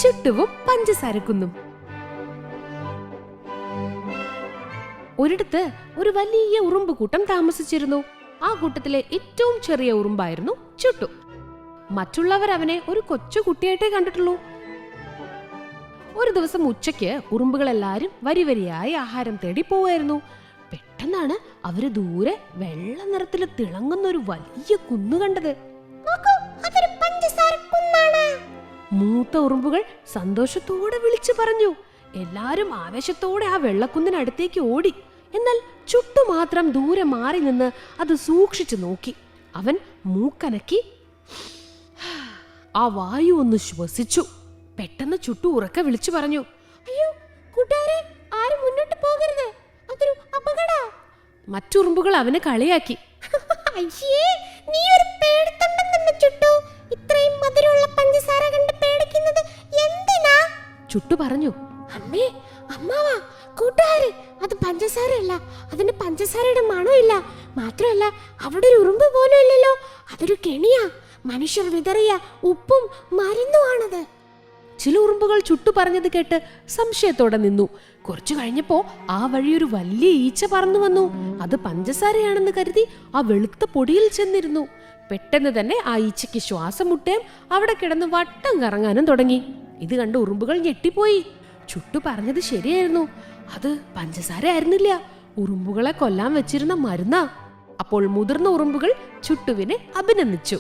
ചുട്ടുവും പഞ്ചസാരക്കുന്നും. ഒരിടത്ത് ഒരു വലിയ ഉറുമ്പ് കൂട്ടം താമസിച്ചിരുന്നു. ആ കൂട്ടത്തിലെ ഏറ്റവും ചെറിയ ഉറുമ്പായിരുന്നു ചുട്ടു. മറ്റുള്ളവർ അവനെ ഒരു കൊച്ചു കുട്ടിയായിട്ടേ കണ്ടിട്ടുള്ളൂ. ഒരു ദിവസം ഉച്ചയ്ക്ക് ഉറുമ്പുകളെല്ലാരും വരിവരിയായി ആഹാരം തേടി പോവായിരുന്നു. പെട്ടെന്നാണ് അവര് ദൂരെ വെള്ള നിറത്തിൽ തിളങ്ങുന്ന ഒരു വലിയ കുന്നു കണ്ടത്. മൂത്ത ഉറുമ്പുകൾ സന്തോഷത്തോടെ വിളിച്ചു പറഞ്ഞു. എല്ലാരും ആവേശത്തോടെ ആ വെള്ളക്കുന്നിനടുത്തേക്ക് ഓടി. എന്നാൽ ചുട്ടു മാത്രം ദൂരെ മാറി നിന്ന് അത് സൂക്ഷിച്ചു നോക്കി. അവൻ മൂക്കനക്കി ആ വായു ഒന്ന് ശ്വസിച്ചു. പെട്ടെന്ന് ചുട്ടു ഉറക്കെ വിളിച്ചു പറഞ്ഞു, അയ്യോ കൂട്ടുകാരെ, ആരും മുന്നോട്ട് പോകരുത്, അതൊരു അപകട. മറ്റുറുമ്പുകൾ അവനെ കളിയാക്കി. അയ്യേ, നീ ഒരു പേടിത്തണ്ടൻ തന്നെ ചുട്ടു. ഇത്രയും മധുരമുള്ള പഞ്ചസാര കണ്ട് പേടിക്കുന്നത് എന്തിനാ? ചുട്ടു പറഞ്ഞു, അമ്മേ, അമ്മാവാ, കൂട്ടുകാരെ, അത് പഞ്ചസാരയല്ല, അതിന് പഞ്ചസാരയുടെ മണമില്ല. മാത്രമല്ല അവിടെ ഒരു ഉറുമ്പ് പോലും ഇല്ലല്ലോ, അതൊരു കെണിയാ, മനുഷ്യർ വിതറിയ ഉപ്പും മരുന്നുമാണത്. ചില ഉറുമ്പുകൾ ചുട്ടു പറഞ്ഞത് കേട്ട് സംശയത്തോടെ നിന്നു. കുറച്ചു കഴിഞ്ഞപ്പോ ആ വഴി ഒരു വലിയ ഈച്ച പറന്നു വന്നു. അത് പഞ്ചസാരയാണെന്ന് കരുതി ആ വെളുത്ത പൊടിയിൽ ചെന്നിരുന്നു. പെട്ടെന്ന് തന്നെ ആ ഈച്ചയ്ക്ക് ശ്വാസം മുട്ടുകയും അവിടെ കിടന്ന് വട്ടം കറങ്ങാനും തുടങ്ങി. ഇത് കണ്ട് ഉറുമ്പുകൾ ഞെട്ടിപ്പോയി. ചുട്ടു പറഞ്ഞത് ശരിയായിരുന്നു, അത് പഞ്ചസാര ആയിരുന്നില്ല, ഉറുമ്പുകളെ കൊല്ലാൻ വെച്ചിരുന്ന മരുന്നാ. അപ്പോൾ മുതിർന്ന ഉറുമ്പുകൾ ചുട്ടുവിനെ അഭിനന്ദിച്ചു.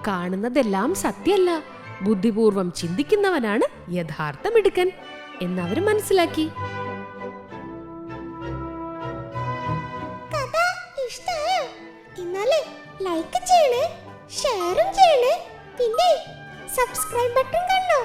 കാണുന്നതെല്ലാം സത്യമല്ല, ബുദ്ധിപൂർവം ചിന്തിക്കുന്നവനാണ് യഥാർത്ഥ മിടുക്കൻ എന്നവർ മനസ്സിലാക്കി. കഥ ഇഷ്ടമായോ? എന്നാലേ ലൈക്ക് ചെയ്യണേ, ഷെയറും ചെയ്യണേ, പിന്നെ സബ്സ്ക്രൈബ് ബട്ടൺ കണ്ടോ?